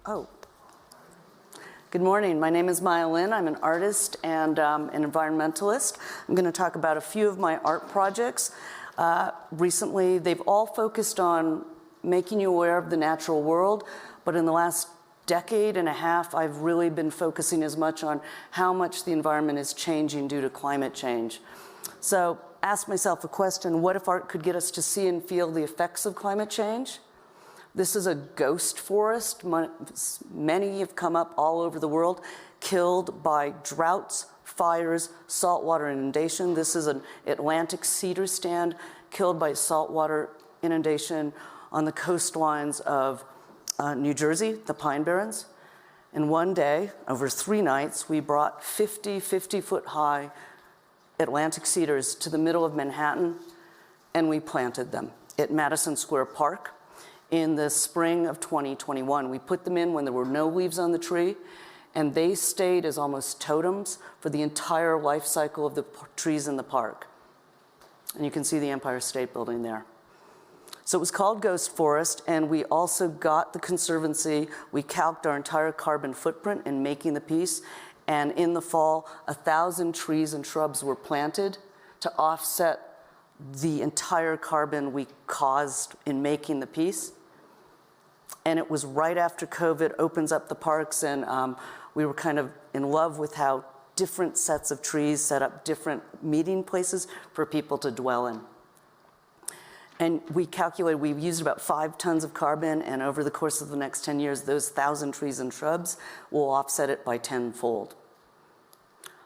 Oh. Good morning. My name is Maya Lin. I'm an artist and an environmentalist. I'm going to talk about a few of my art projects. Recently, they've all focused on making you aware of the natural world, but in the last decade and a half, I've really been focusing as much on how much the environment is changing due to climate change. So, ask myself a question: what if art could get us to see and feel the effects of climate change? This is a ghost forest. Many have come up all over the world, killed by droughts, fires, saltwater inundation. This is an Atlantic cedar stand killed by saltwater inundation on the coastlines of New Jersey, the Pine Barrens. And one day, over 3 nights, we brought 50-foot high Atlantic cedars to the middle of Manhattan, and we planted them at Madison Square Park. In the spring of 2021. We put them in when there were no leaves on the tree, and they stayed as almost totems for the entire life cycle of the trees in the park. And you can see the Empire State Building there. So it was called Ghost Forest, and we also got the Conservancy. We calced our entire carbon footprint in making the piece, and in the fall, 1,000 trees and shrubs were planted to offset the entire carbon we caused in making the piece. And it was right after COVID opens up the parks, and we were kind of in love with how different sets of trees set up different meeting places for people to dwell in. And we calculated we used about 5 tons of carbon, and over the course of the next 10 years, those 1,000 trees and shrubs will offset it by 10-fold.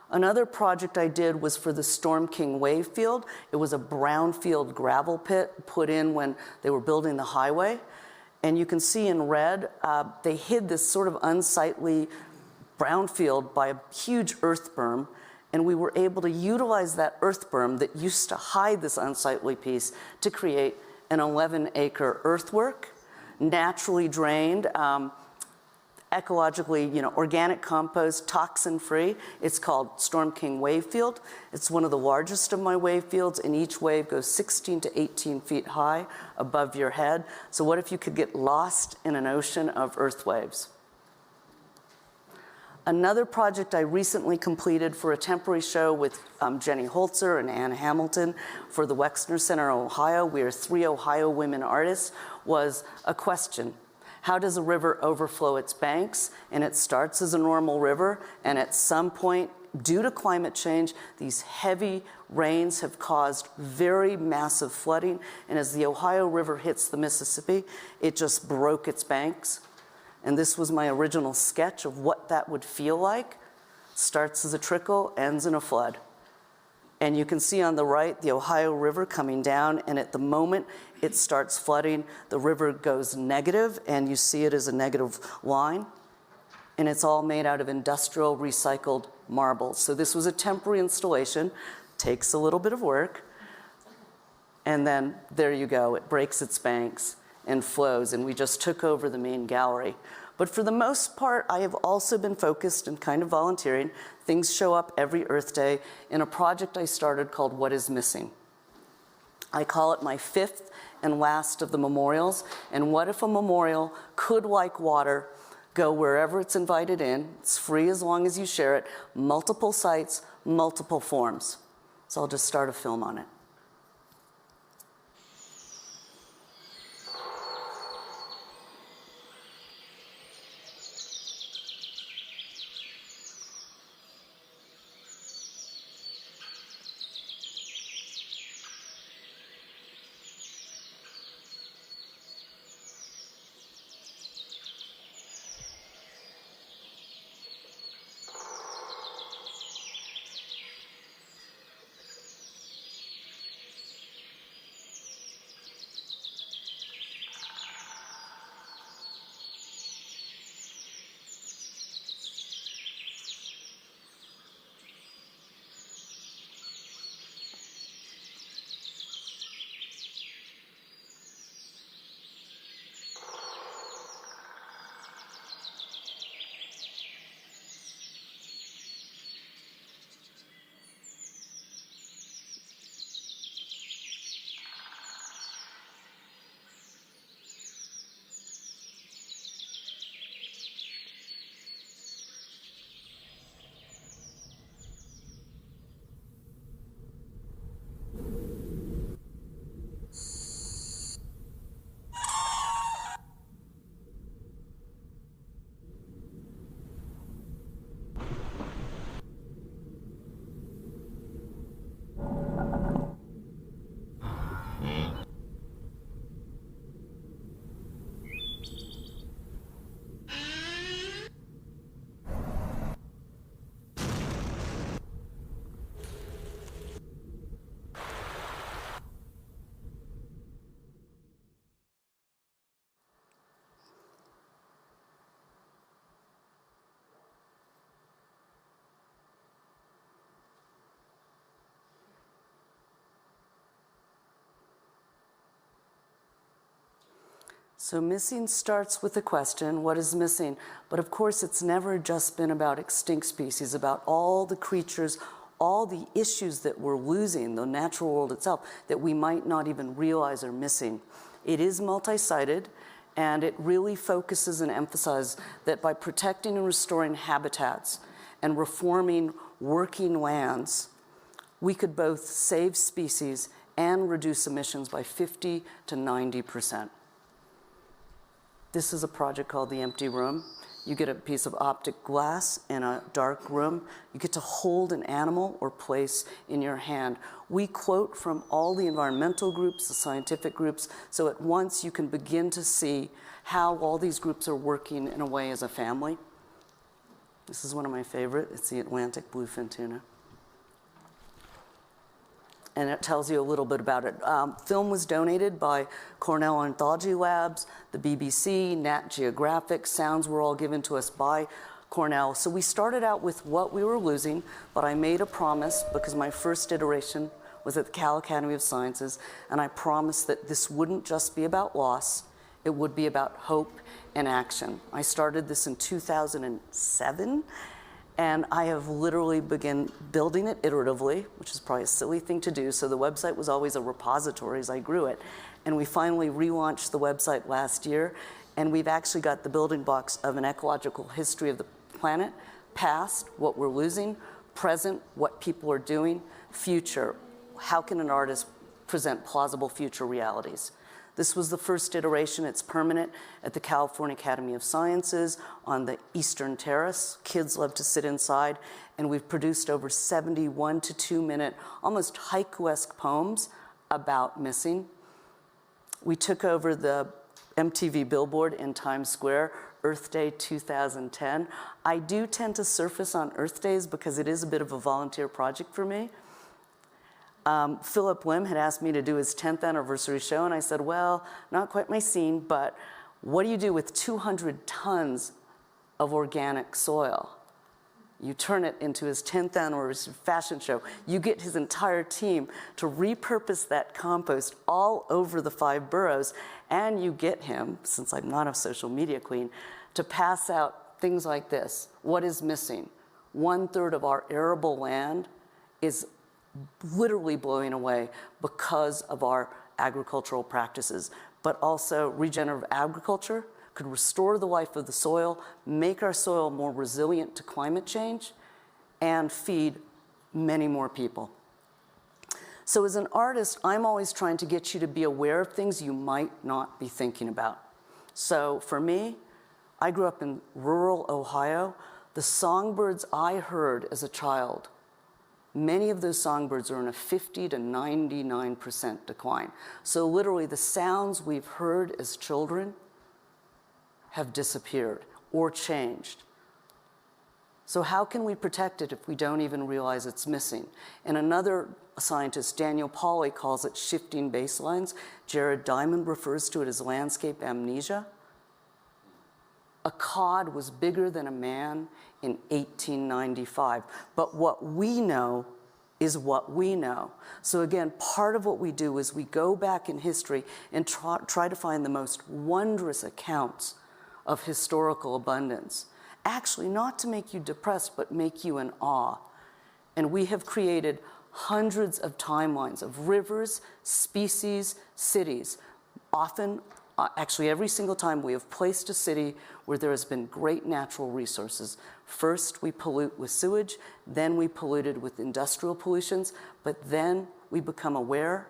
Another project I did was for the Storm King wave field. It was a brownfield gravel pit put in when they were building the highway. And you can see in red, they hid this sort of unsightly brownfield by a huge earth berm, and we were able to utilize that earth berm that used to hide this unsightly piece to create an 11-acre earthwork, naturally drained, ecologically, organic compost, toxin-free. It's called Storm King Wave Field. It's one of the largest of my wave fields, and each wave goes 16 to 18 feet high above your head. So what if you could get lost in an ocean of earth waves? Another project I recently completed for a temporary show with Jenny Holzer and Ann Hamilton for the Wexner Center in Ohio. We are 3 Ohio women artists, was a question. How does a river overflow its banks? And it starts as a normal river, and at some point, due to climate change, these heavy rains have caused very massive flooding, and as the Ohio River hits the Mississippi, it just broke its banks. And this was my original sketch of what that would feel like. Starts as a trickle, ends in a flood. And you can see on the right the Ohio River coming down, and at the moment it starts flooding, the river goes negative, and you see it as a negative line. And it's all made out of industrial recycled marble. So this was a temporary installation, takes a little bit of work, and then there you go, it breaks its banks and flows, and we just took over the main gallery. But for the most part, I have also been focused and kind of volunteering. Things show up every Earth Day in a project I started called What is Missing. I call it my 5th and last of the memorials. And what if a memorial could, like water, go wherever it's invited in? It's free as long as you share it. Multiple sites, multiple forms. So I'll just start a film on it. So missing starts with the question, what is missing? But of course, it's never just been about extinct species, about all the creatures, all the issues that we're losing, the natural world itself, that we might not even realize are missing. It is multi-sided, and it really focuses and emphasizes that by protecting and restoring habitats and reforming working lands, we could both save species and reduce emissions by 50 to 90%. This is a project called The Empty Room. You get a piece of optic glass in a dark room. You get to hold an animal or place in your hand. We quote from all the environmental groups, the scientific groups, so at once you can begin to see how all these groups are working in a way as a family. This is one of my favorite. It's the Atlantic bluefin tuna. And it tells you a little bit about it. Film was donated by Cornell Ornithology Labs, the BBC, Nat Geographic. Sounds were all given to us by Cornell. So we started out with what we were losing, but I made a promise because my first iteration was at the Cal Academy of Sciences, and I promised that this wouldn't just be about loss, it would be about hope and action. I started this in 2007. And I have literally begun building it iteratively, which is probably a silly thing to do. So the website was always a repository as I grew it. And we finally relaunched the website last year. And we've actually got the building blocks of an ecological history of the planet, past, what we're losing, present, what people are doing, future, how can an artist present plausible future realities. This was the first iteration. It's permanent at the California Academy of Sciences on the Eastern Terrace. Kids love to sit inside, and we've produced over 70 1 to 2 minute, almost haiku-esque poems about missing. We took over the MTV billboard in Times Square, Earth Day 2010. I do tend to surface on Earth Days because it is a bit of a volunteer project for me. Philip Lim had asked me to do his 10th anniversary show, and I said, well, not quite my scene, but what do you do with 200 tons of organic soil? You turn it into his 10th anniversary fashion show. You get his entire team to repurpose that compost all over the 5 boroughs, and you get him, since I'm not a social media queen, to pass out things like this. What is missing? 1/3 of our arable land is literally blowing away because of our agricultural practices, but also regenerative agriculture could restore the life of the soil, make our soil more resilient to climate change, and feed many more people. So as an artist, I'm always trying to get you to be aware of things you might not be thinking about. So for me, I grew up in rural Ohio. The songbirds I heard as a child, many of those songbirds are in a 50 to 99% decline. So literally the sounds we've heard as children have disappeared or changed. So how can we protect it if we don't even realize it's missing? And another scientist, Daniel Pauly, calls it shifting baselines. Jared Diamond refers to it as landscape amnesia. A cod was bigger than a man in 1895. But what we know is what we know. So again, part of what we do is we go back in history and try to find the most wondrous accounts of historical abundance. Actually, not to make you depressed, but make you in awe. And we have created hundreds of timelines of rivers, species, cities. Often, actually every single time, we have placed a city where there has been great natural resources. First, we pollute with sewage, then we polluted with industrial pollutions, but then we become aware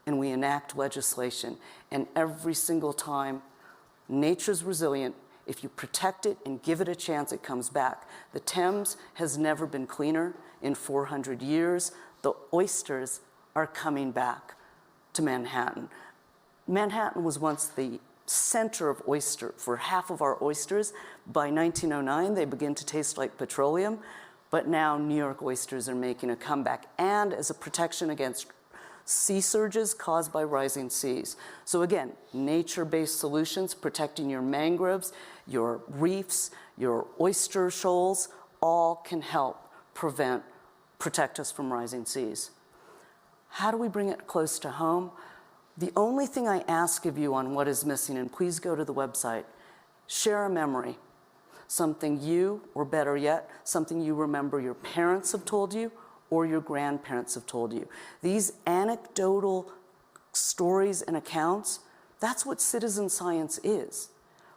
and we enact legislation. And every single time, nature's resilient. If you protect it and give it a chance, it comes back. The Thames has never been cleaner in 400 years. The oysters are coming back to Manhattan. Manhattan was once the center of oyster for half of our oysters. By 1909, they begin to taste like petroleum, but now New York oysters are making a comeback, and as a protection against sea surges caused by rising seas. So again, nature-based solutions, protecting your mangroves, your reefs, your oyster shoals, all can help protect us from rising seas. How do we bring it close to home? The only thing I ask of you on what is missing, and please go to the website, share a memory. Something you, or better yet, something you remember your parents have told you or your grandparents have told you. These anecdotal stories and accounts, that's what citizen science is.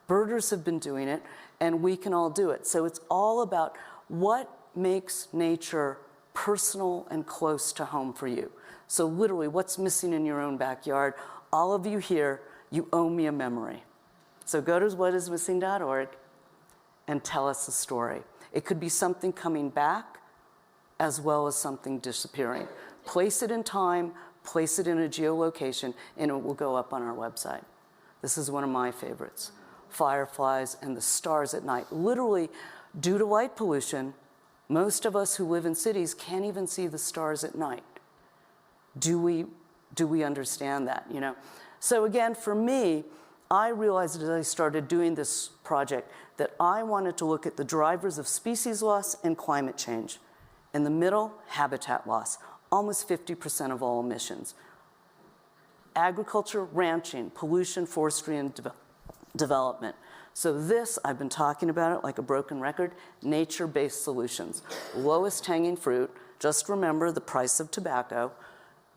Birders have been doing it, and we can all do it. So it's all about what makes nature personal and close to home for you. So literally, what's missing in your own backyard? All of you here, you owe me a memory. So go to whatismissing.org and tell us a story. It could be something coming back as well as something disappearing. Place it in time, place it in a geolocation, and it will go up on our website. This is one of my favorites. Fireflies and the stars at night. Literally, due to light pollution, most of us who live in cities can't even see the stars at night. Do we understand that, you know? So again, for me, I realized as I started doing this project that I wanted to look at the drivers of species loss and climate change. In the middle, habitat loss, almost 50% of all emissions. Agriculture, ranching, pollution, forestry, and development. So this, I've been talking about it like a broken record, nature-based solutions. Lowest hanging fruit, just remember the price of tobacco,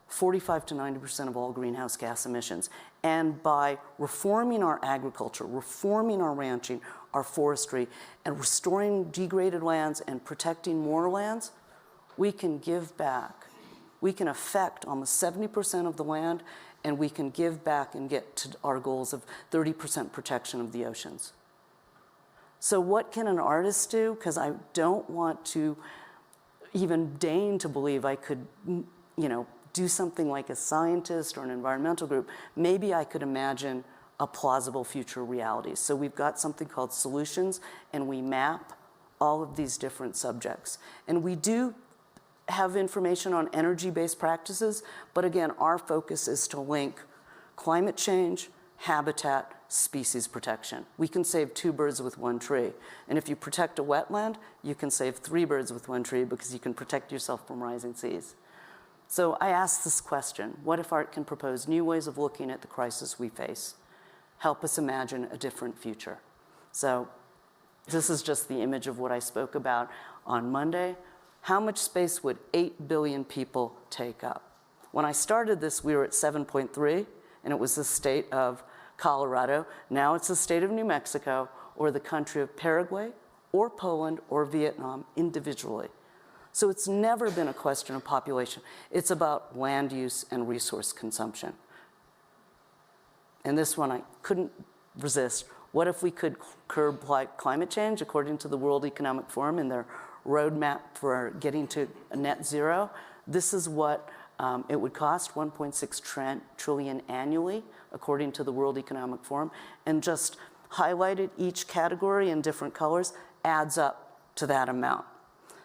45 to 90% of all greenhouse gas emissions. And by reforming our agriculture, reforming our ranching, our forestry, and restoring degraded lands and protecting more lands, we can give back. We can affect almost 70% of the land, and we can give back and get to our goals of 30% protection of the oceans. So what can an artist do? Because I don't want to even deign to believe I could, you know, do something like a scientist or an environmental group. Maybe I could imagine a plausible future reality. So we've got something called solutions, and we map all of these different subjects. And we do have information on energy-based practices, but again, our focus is to link climate change, habitat, species protection. We can save 2 birds with 1 tree. And if you protect a wetland, you can save 3 birds with 1 tree because you can protect yourself from rising seas. So I asked this question: what if art can propose new ways of looking at the crisis we face? Help us imagine a different future. So this is just the image of what I spoke about on Monday. How much space would 8 billion people take up? When I started this, we were at 7.3, and it was the state of Colorado. Now it's the state of New Mexico, or the country of Paraguay, or Poland, or Vietnam individually. So it's never been a question of population. It's about land use and resource consumption. And this one I couldn't resist. What if we could curb climate change according to the World Economic Forum in their roadmap for getting to net zero? This is what it would cost, 1.6 trillion annually, according to the World Economic Forum. And just highlighted each category in different colors adds up to that amount.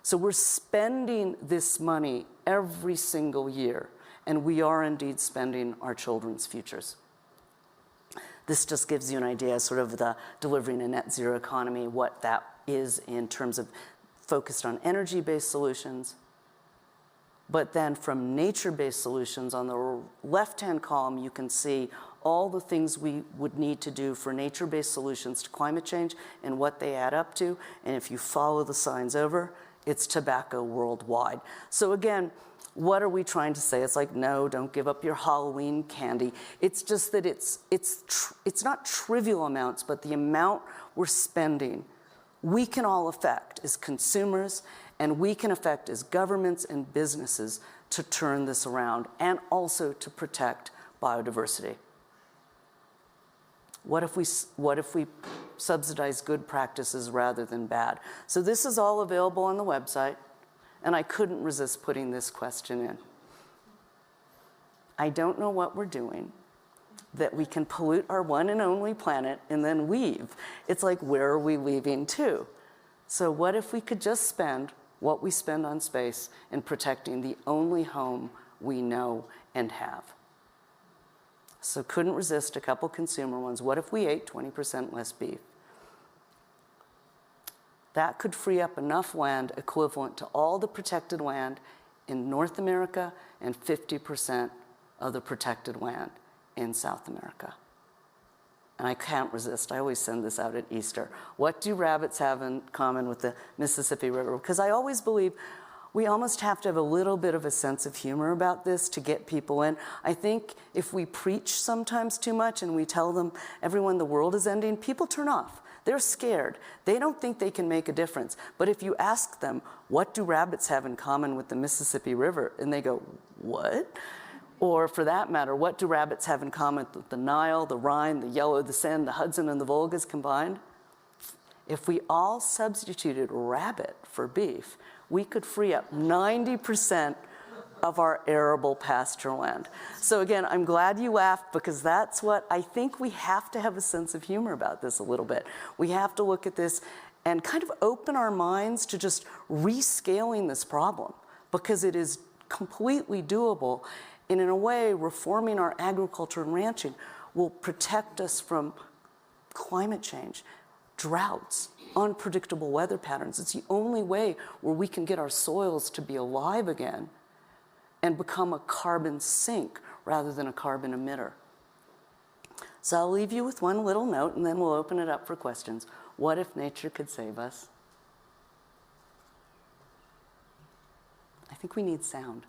So we're spending this money every single year, and we are indeed spending our children's futures. This just gives you an idea, sort of the delivering a net zero economy, what that is in terms of focused on energy-based solutions. But then from nature-based solutions, on the left-hand column, you can see all the things we would need to do for nature-based solutions to climate change and what they add up to. And if you follow the signs over, it's tobacco worldwide. So again, what are we trying to say? It's like, no, don't give up your Halloween candy. It's just that it's not trivial amounts, but the amount we're spending, we can all affect as consumers, and we can affect as governments and businesses to turn this around and also to protect biodiversity. What if we subsidize good practices rather than bad? So this is all available on the website, and I couldn't resist putting this question in. I don't know what we're doing, that we can pollute our one and only planet and then leave. It's like, where are we leaving to? So what if we could just spend what we spend on space in protecting the only home we know and have? So couldn't resist a couple consumer ones. What if we ate 20% less beef? That could free up enough land equivalent to all the protected land in North America and 50% of the protected land in South America. And I can't resist. I always send this out at Easter. What do rabbits have in common with the Mississippi River? Because I always believe we almost have to have a little bit of a sense of humor about this to get people in. I think if we preach sometimes too much and we tell them, everyone, the world is ending, people turn off. They're scared. They don't think they can make a difference. But if you ask them, what do rabbits have in common with the Mississippi River? And they go, what? Or for that matter, what do rabbits have in common with the Nile, the Rhine, the Yellow, the Seine, the Hudson, and the Volgas combined? If we all substituted rabbit for beef, we could free up 90% of our arable pasture land. So again, I'm glad you laughed, because that's what I think we have to have a sense of humor about this a little bit. We have to look at this and kind of open our minds to just rescaling this problem, because it is completely doable. And in a way, reforming our agriculture and ranching will protect us from climate change, droughts, unpredictable weather patterns. It's the only way where we can get our soils to be alive again and become a carbon sink rather than a carbon emitter. So I'll leave you with one little note, and then we'll open it up for questions. What if nature could save us? I think we need sound.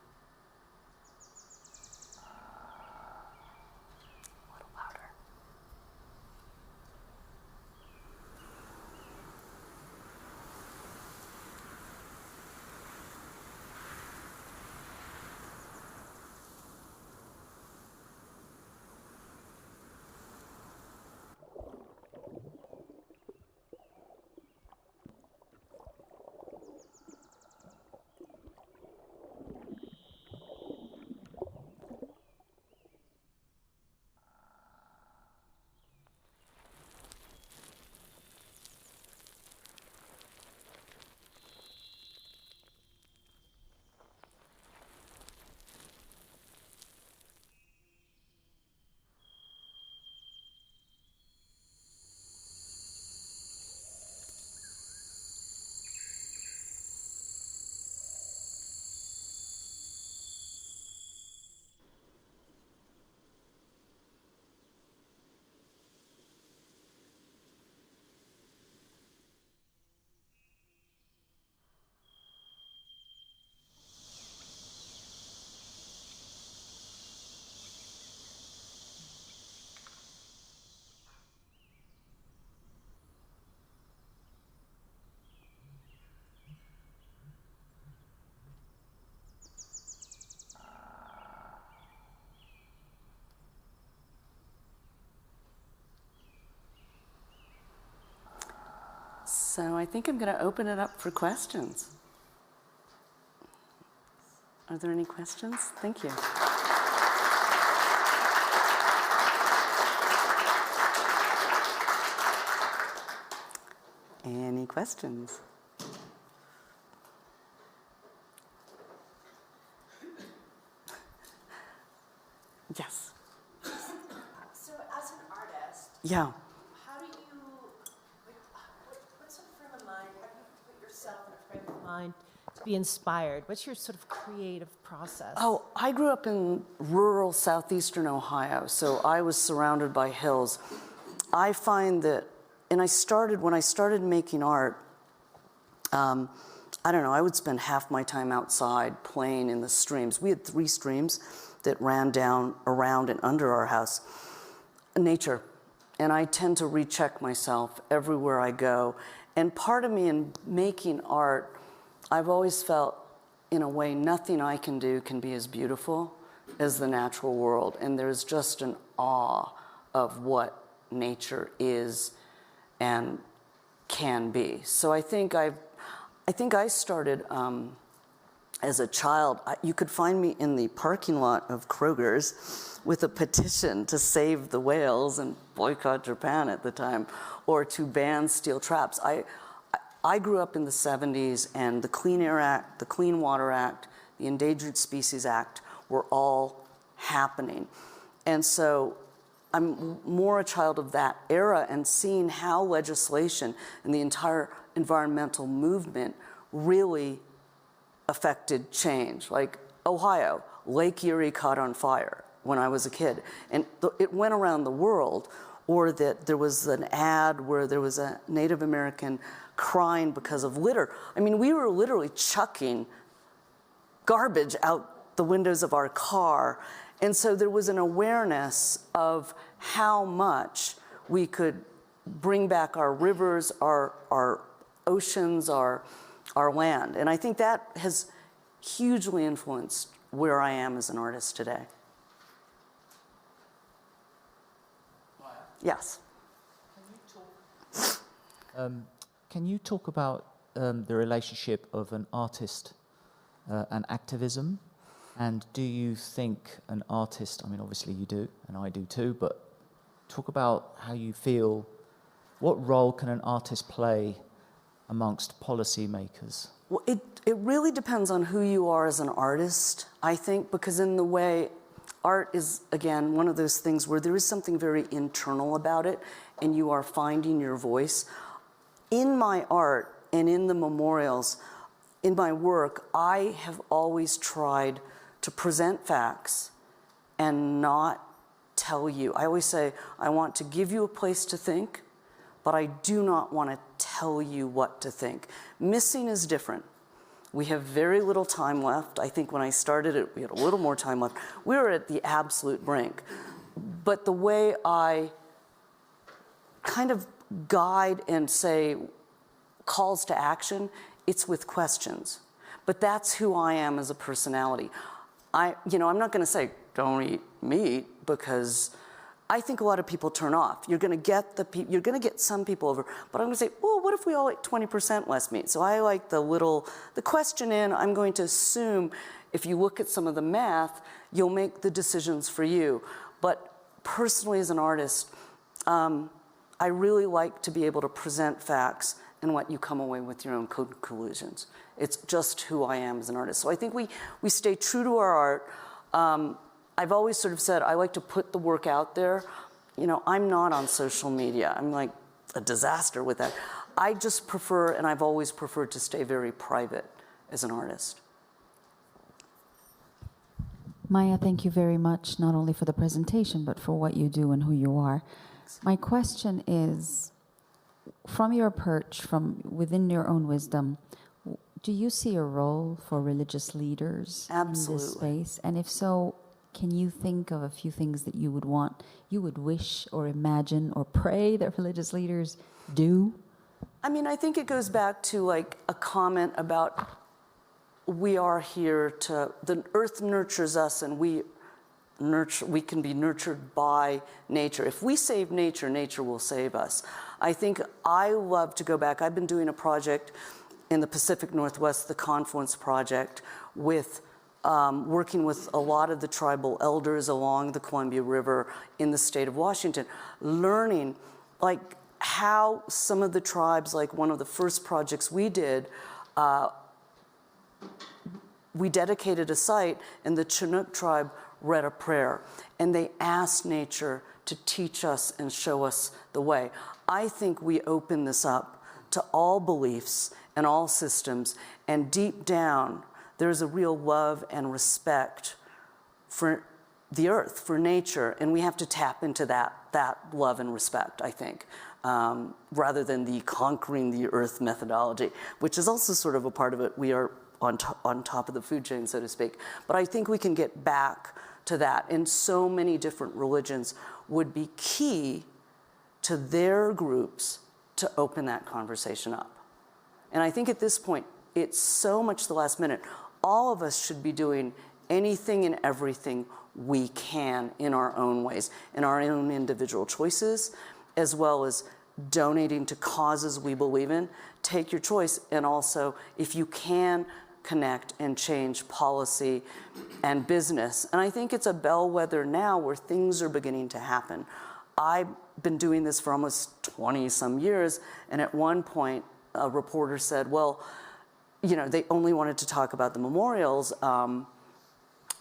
So I think I'm going to open it up for questions. Are there any questions? Thank you. Any questions? Yes. So as an artist, Yeah. how do you, what sort of frame of mind, how do you put yourself in a frame of mind to be inspired? What's your sort of creative process? Oh, I grew up in rural southeastern Ohio, so I was surrounded by hills. I find that, and when I started making art, I don't know, I would spend half my time outside playing in the streams. We had 3 streams that ran down around and under our house. Nature. And I tend to recheck myself everywhere I go. And part of me in making art, I've always felt, in a way, nothing I can do can be as beautiful as the natural world. And there's just an awe of what nature is and can be. So I think I started as a child. You could find me in the parking lot of Kroger's with a petition to save the whales and boycott Japan at the time, or to ban steel traps. I grew up in the 70s, and the Clean Air Act, the Clean Water Act, the Endangered Species Act were all happening. And so I'm more a child of that era, and seeing how legislation and the entire environmental movement really affected change. Like Ohio, Lake Erie caught on fire. when I was a kid. And it went around the world. Or that there was an ad where there was a Native American crying because of litter. I mean, we were literally chucking garbage out the windows of our car. And so there was an awareness of how much we could bring back our rivers, our oceans, our land. And I think that has hugely influenced where I am as an artist today. Yes. Can you talk about the relationship of an artist and activism? And do you think an artist, I mean, obviously you do, and I do too, but talk about how you feel, what role can an artist play amongst policymakers? Well, it really depends on who you are as an artist, I think, because in the way, art is, again, one of those things where there is something very internal about it, and you are finding your voice. In my art and in the memorials, in my work, I have always tried to present facts and not tell you. I always say, I want to give you a place to think, but I do not want to tell you what to think. Missing is different. We have very little time left. I think when I started it, we had a little more time left. We were at the absolute brink. But the way I kind of guide and say calls to action, it's with questions. But that's who I am as a personality. I'm not going to say, don't eat meat, because I think a lot of people turn off. You're going to get some people over, but I'm going to say, well, what if we all ate 20% less meat? So I like the question in. I'm going to assume if you look at some of the math, you'll make the decisions for you. But personally, as an artist, I really like to be able to present facts and let you come away with your own conclusions. It's just who I am as an artist. So I think we stay true to our art. I've always sort of said I like to put the work out there. I'm not on social media. I'm like a disaster with that. I just prefer, and I've always preferred, to stay very private as an artist. Maya, thank you very much, not only for the presentation, but for what you do and who you are. My question is, from your perch, from within your own wisdom, do you see a role for religious leaders in this space? And if so, can you think of a few things that you would wish or imagine or pray that religious leaders do? I mean, I think it goes back to like a comment about we are here to, the earth nurtures us, and we can be nurtured by nature. If we save nature, nature will save us. I think I love to go back. I've been doing a project in the Pacific Northwest, the Confluence Project, with working with a lot of the tribal elders along the Columbia River in the state of Washington, learning like how some of the tribes, like one of the first projects we did, we dedicated a site and the Chinook tribe read a prayer and they asked nature to teach us and show us the way. I think we open this up to all beliefs and all systems, and deep down, there's a real love and respect for the earth, for nature, and we have to tap into that love and respect, I think, rather than the conquering the earth methodology, which is also sort of a part of it. We are on top of the food chain, so to speak. But I think we can get back to that, and so many different religions would be key to their groups to open that conversation up. And I think at this point, it's so much the last minute. All of us should be doing anything and everything we can in our own ways, in our own individual choices, as well as donating to causes we believe in. Take your choice, and also, if you can, connect and change policy and business. And I think it's a bellwether now where things are beginning to happen. I've been doing this for almost 20-some years, and at one point, a reporter said, well, they only wanted to talk about the memorials,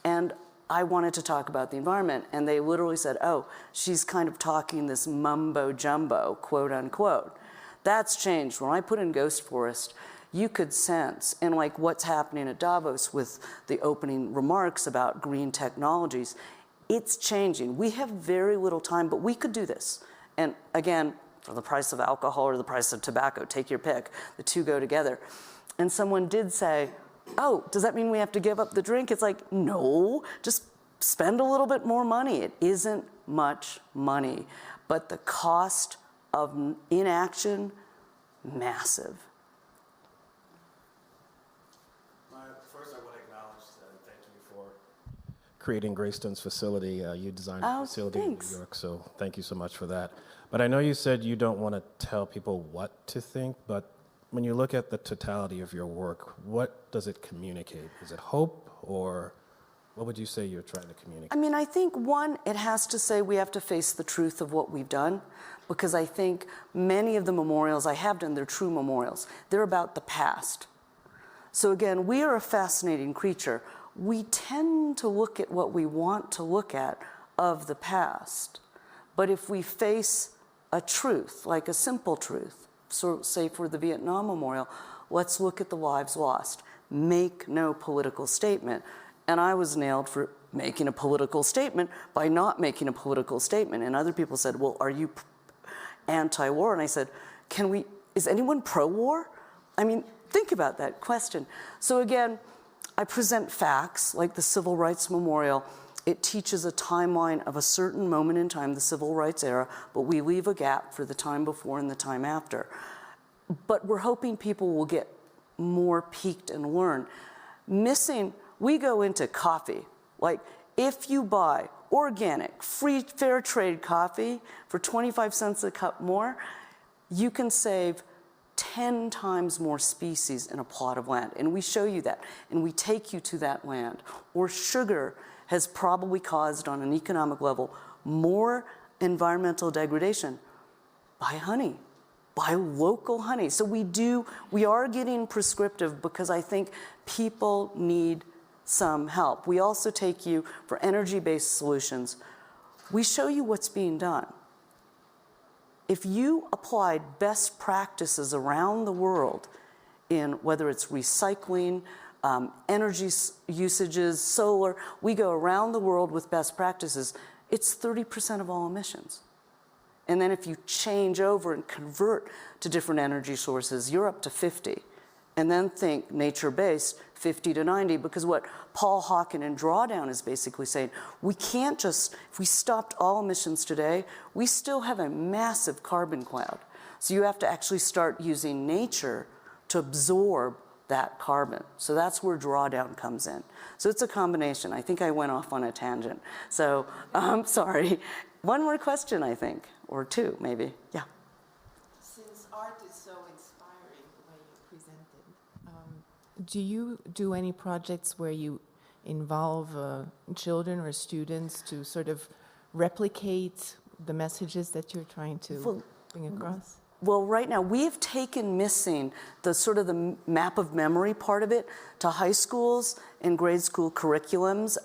and I wanted to talk about the environment. And they literally said, oh, she's kind of talking this mumbo jumbo, quote unquote. That's changed. When I put in Ghost Forest, you could sense, and like what's happening at Davos with the opening remarks about green technologies, It's changing. We have very little time, but we could do this. And again, for the price of alcohol or the price of tobacco, take your pick. The two go together. And someone did say, oh, does that mean we have to give up the drink? It's like, no, just spend a little bit more money. It isn't much money, but the cost of inaction, massive. First, I want to acknowledge and thank you for creating Greystone's facility. You designed the facility thanks. in New York, so thank you so much for that. But I know you said you don't want to tell people what to think, but when you look at the totality of your work, what does it communicate? Is it hope, or what would you say you're trying to communicate? I mean, I think, one, it has to say we have to face the truth of what we've done, because I think many of the memorials I have done, they're true memorials. They're about the past. So again, we are a fascinating creature. We tend to look at what we want to look at of the past. But if we face a truth, like a simple truth, so say for the Vietnam Memorial, let's look at the lives lost. Make no political statement. And I was nailed for making a political statement by not making a political statement. And other people said, well, are you anti-war? And I said, is anyone pro-war? I mean, think about that question. So again, I present facts like the Civil Rights Memorial. It teaches a timeline of a certain moment in time, the Civil Rights era, but we leave a gap for the time before and the time after. But we're hoping people will get more piqued and learn. We go into coffee. Like, if you buy organic, free, fair trade coffee for 25 cents a cup more, you can save 10 times more species in a plot of land. And we show you that, and we take you to that land. Or sugar has probably caused, on an economic level, more environmental degradation. Buy honey, buy local honey. So we are getting prescriptive because I think people need some help. We also take you for energy-based solutions. We show you what's being done. If you applied best practices around the world in whether it's recycling, energy usages, solar, we go around the world with best practices, it's 30% of all emissions. And then if you change over and convert to different energy sources, you're up to 50. And then think nature-based, 50 to 90, because what Paul Hawken in Drawdown is basically saying, we can't just, if we stopped all emissions today, we still have a massive carbon cloud. So you have to actually start using nature to absorb that carbon. So that's where Drawdown comes in. So it's a combination. I think I went off on a tangent. So I'm sorry. One more question, I think, or two, maybe. Yeah. Since art is so inspiring, the way you presented, do you do any projects where you involve children or students to sort of replicate the messages that you're trying to bring across? Well, right now, we've taken missing the sort of the map of memory part of it to high schools and grade school curriculums.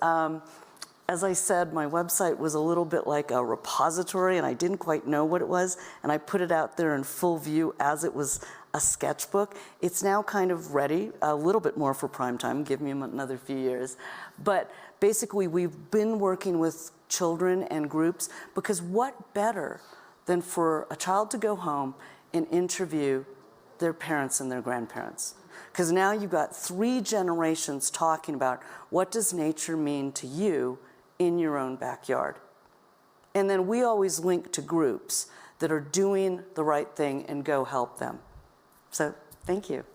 As I said, my website was a little bit like a repository, and I didn't quite know what it was, and I put it out there in full view as it was a sketchbook. It's now kind of ready, a little bit more for prime time, give me another few years. But basically, we've been working with children and groups, because what better than for a child to go home and interview their parents and their grandparents? Because now you've got 3 generations talking about what does nature mean to you in your own backyard. And then we always link to groups that are doing the right thing and go help them. So thank you.